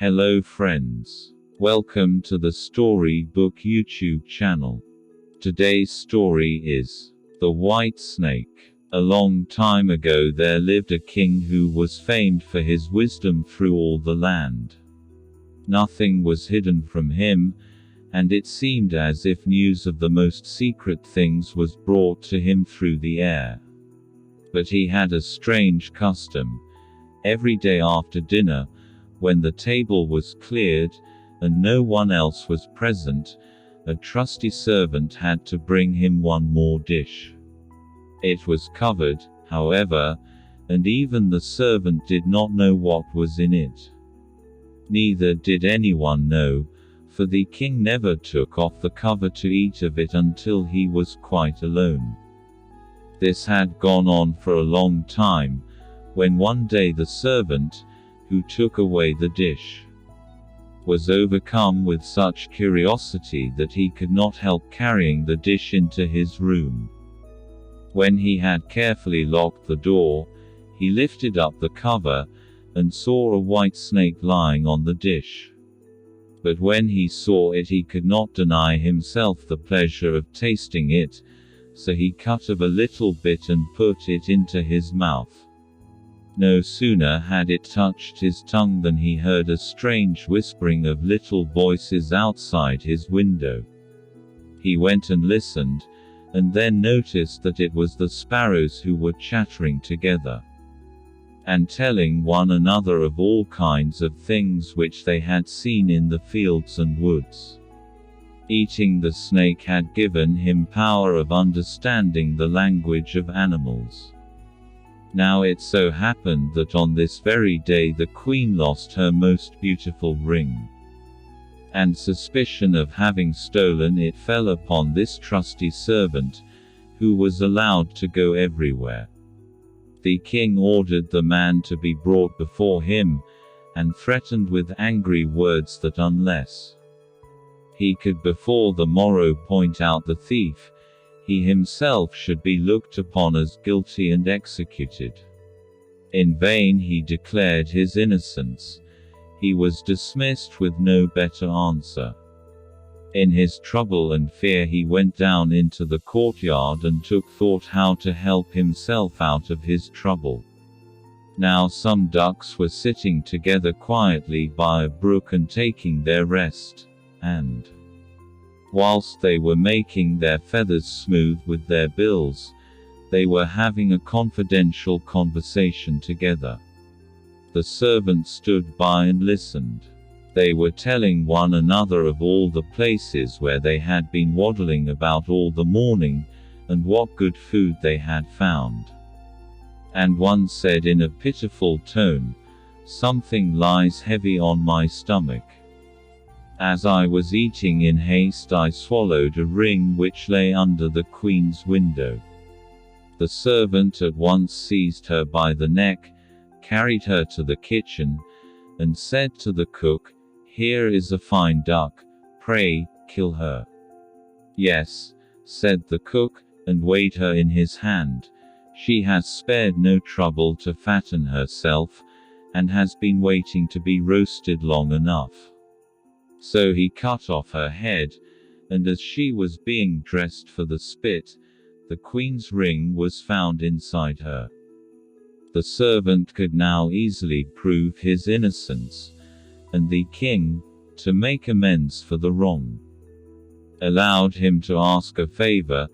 Hello friends. Welcome to the Storybook YouTube channel. Today's story is The White Snake. A long time ago there lived a king who was famed for his wisdom through all the land. Nothing was hidden from him, and it seemed as if news of the most secret things was brought to him through the air. But he had a strange custom. Every day after dinner, when the table was cleared, and no one else was present, a trusty servant had to bring him one more dish. It was covered, however, and even the servant did not know what was in it. Neither did anyone know, for the king never took off the cover to eat of it until he was quite alone. This had gone on for a long time, when one day the servant, who took away the dish, was overcome with such curiosity that he could not help carrying the dish into his room. When he had carefully locked the door, he lifted up the cover, and saw a white snake lying on the dish. But when he saw it he could not deny himself the pleasure of tasting it, so he cut of a little bit and put it into his mouth. No sooner had it touched his tongue than he heard a strange whispering of little voices outside his window. He went and listened, and then noticed that it was the sparrows who were chattering together, and telling one another of all kinds of things which they had seen in the fields and woods. Eating the snake had given him power of understanding the language of animals. Now it so happened that on this very day the queen lost her most beautiful ring, and suspicion of having stolen it fell upon this trusty servant, who was allowed to go everywhere. The king ordered the man to be brought before him, and threatened with angry words that unless he could before the morrow point out the thief, he himself should be looked upon as guilty and executed. In vain he declared his innocence. He was dismissed with no better answer. In his trouble and fear he went down into the courtyard and took thought how to help himself out of his trouble. Now some ducks were sitting together quietly by a brook and taking their rest, and whilst they were making their feathers smooth with their bills, they were having a confidential conversation together. The servant stood by and listened. They were telling one another of all the places where they had been waddling about all the morning, and what good food they had found. And one said in a pitiful tone, "Something lies heavy on my stomach. As I was eating in haste I swallowed a ring which lay under the queen's window." The servant at once seized her by the neck, carried her to the kitchen, and said to the cook, "Here is a fine duck, pray, kill her." "Yes," said the cook, and weighed her in his hand. "She has spared no trouble to fatten herself, and has been waiting to be roasted long enough." So he cut off her head, and as she was being dressed for the spit, the queen's ring was found inside her. The servant could now easily prove his innocence, and the king, to make amends for the wrong, allowed him to ask a favor,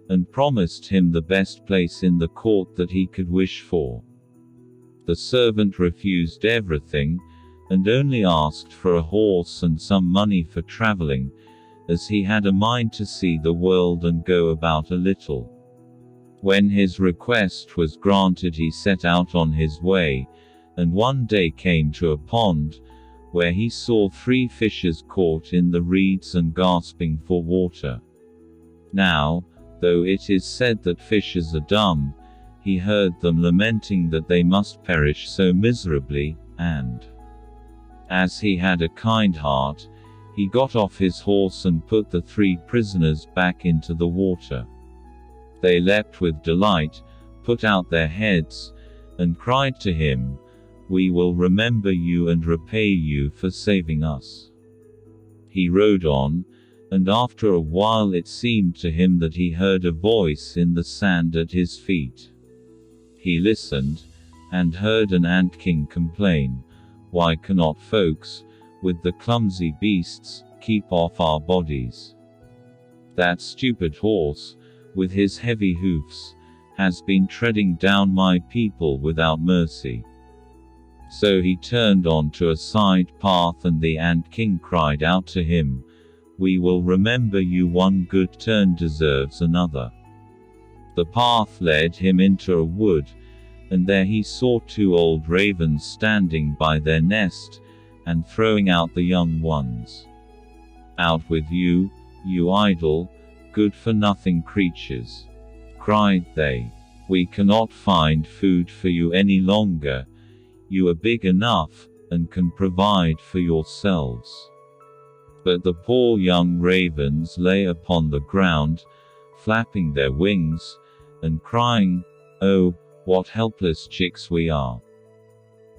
and promised him the best place in the court that he could wish for. The servant refused everything, and only asked for a horse and some money for traveling, as he had a mind to see the world and go about a little. When his request was granted he set out on his way, and one day came to a pond, where he saw 3 fishes caught in the reeds and gasping for water. Now, though it is said that fishes are dumb, he heard them lamenting that they must perish so miserably, and as he had a kind heart, he got off his horse and put the 3 prisoners back into the water. They leapt with delight, put out their heads, and cried to him, we will remember you and repay you for saving us." He rode on, and after a while it seemed to him that he heard a voice in the sand at his feet. He listened, and heard an ant king complain, "Why cannot folks, with the clumsy beasts, keep off our bodies? That stupid horse, with his heavy hoofs, has been treading down my people without mercy." So he turned on to a side path, and the ant king cried out to him, "We will remember you, one good turn deserves another." The path led him into a wood, and there he saw 2 old ravens standing by their nest, and throwing out the young ones. "Out with you, you idle, good-for-nothing creatures," cried they. "We cannot find food for you any longer. You are big enough, and can provide for yourselves." But the poor young ravens lay upon the ground, flapping their wings, and crying, "Oh, what helpless chicks we are!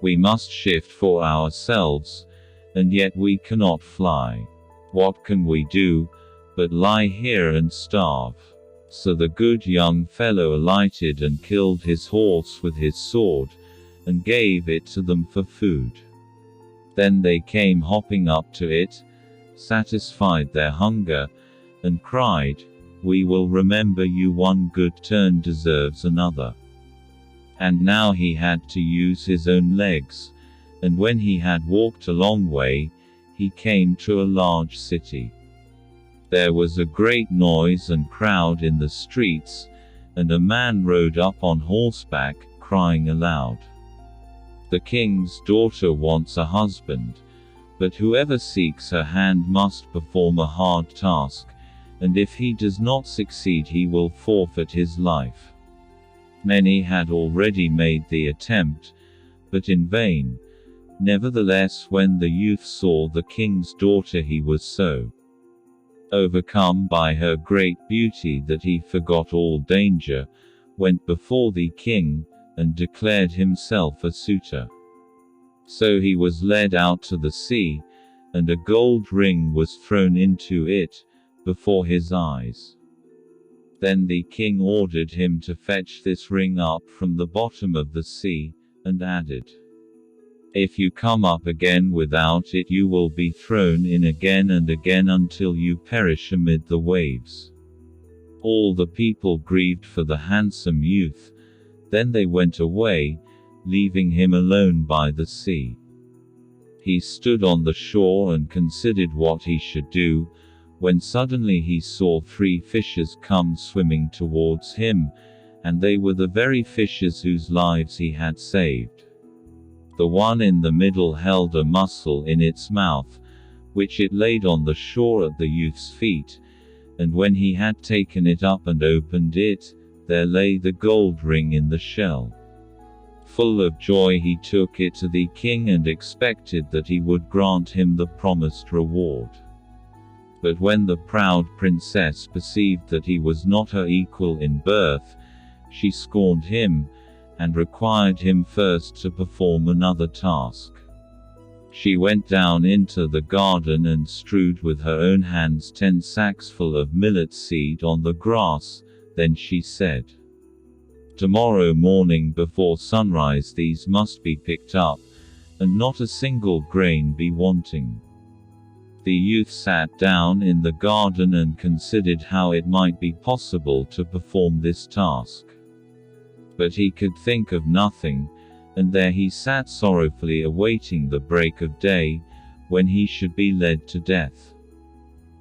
We must shift for ourselves, and yet we cannot fly. What can we do, but lie here and starve?" So the good young fellow alighted and killed his horse with his sword, and gave it to them for food. Then they came hopping up to it, satisfied their hunger, and cried, "We will remember you, one good turn deserves another." And now he had to use his own legs, and when he had walked a long way, he came to a large city. There was a great noise and crowd in the streets, and a man rode up on horseback, crying aloud, "The king's daughter wants a husband, but whoever seeks her hand must perform a hard task, and if he does not succeed he will forfeit his life." Many had already made the attempt, but in vain. Nevertheless, when the youth saw the king's daughter, he was so overcome by her great beauty that he forgot all danger, went before the king, and declared himself a suitor. So he was led out to the sea, and a gold ring was thrown into it, before his eyes. Then the king ordered him to fetch this ring up from the bottom of the sea, and added, "If you come up again without it, you will be thrown in again and again until you perish amid the waves." All the people grieved for the handsome youth. Then they went away, leaving him alone by the sea. He stood on the shore and considered what he should do, when suddenly he saw 3 fishes come swimming towards him, and they were the very fishes whose lives he had saved. The one in the middle held a mussel in its mouth, which it laid on the shore at the youth's feet, and when he had taken it up and opened it, there lay the gold ring in the shell. Full of joy he took it to the king and expected that he would grant him the promised reward. But when the proud princess perceived that he was not her equal in birth, she scorned him, and required him first to perform another task. She went down into the garden and strewed with her own hands 10 sacks full of millet seed on the grass. Then she said, "Tomorrow morning before sunrise these must be picked up, and not a single grain be wanting." The youth sat down in the garden and considered how it might be possible to perform this task. But he could think of nothing, and there he sat sorrowfully awaiting the break of day, when he should be led to death.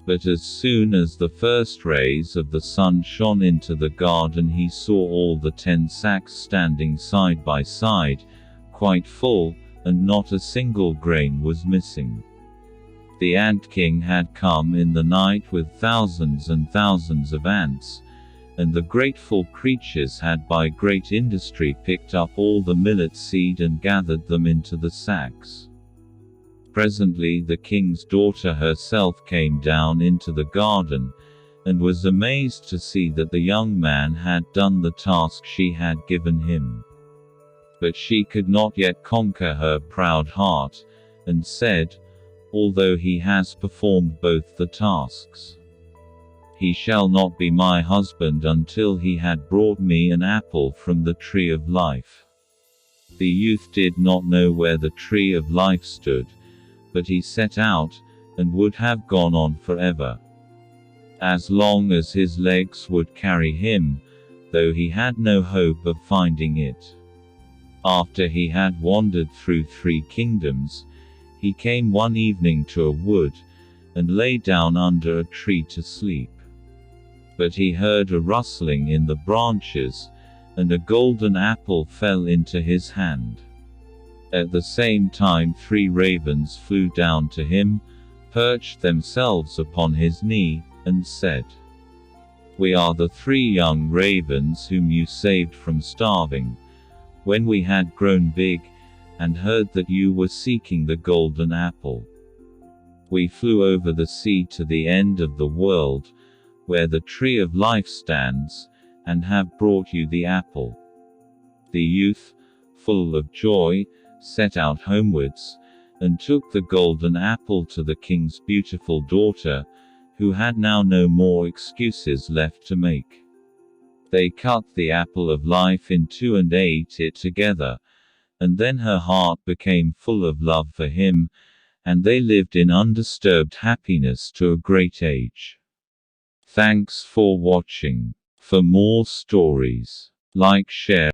But as soon as the first rays of the sun shone into the garden, he saw all the 10 sacks standing side by side, quite full, and not a single grain was missing. The ant king had come in the night with thousands and thousands of ants, and the grateful creatures had by great industry picked up all the millet seed and gathered them into the sacks. Presently the king's daughter herself came down into the garden, and was amazed to see that the young man had done the task she had given him. But she could not yet conquer her proud heart, and said, "Although he has performed both the tasks, he shall not be my husband until he had brought me an apple from the tree of life." The youth did not know where the tree of life stood, but he set out, and would have gone on forever, as long as his legs would carry him, though he had no hope of finding it. After he had wandered through 3 kingdoms, he came one evening to a wood, and lay down under a tree to sleep. But he heard a rustling in the branches, and a golden apple fell into his hand. At the same time 3 ravens flew down to him, perched themselves upon his knee, and said, "We are the 3 young ravens whom you saved from starving, when we had grown big, and heard that you were seeking the golden apple. We flew over the sea to the end of the world, where the tree of life stands, and have brought you the apple." The youth, full of joy, set out homewards, and took the golden apple to the king's beautiful daughter, who had now no more excuses left to make. They cut the apple of life in 2 and ate it together, and then her heart became full of love for him, and they lived in undisturbed happiness to a great age. Thanks for watching. For more stories, like, share,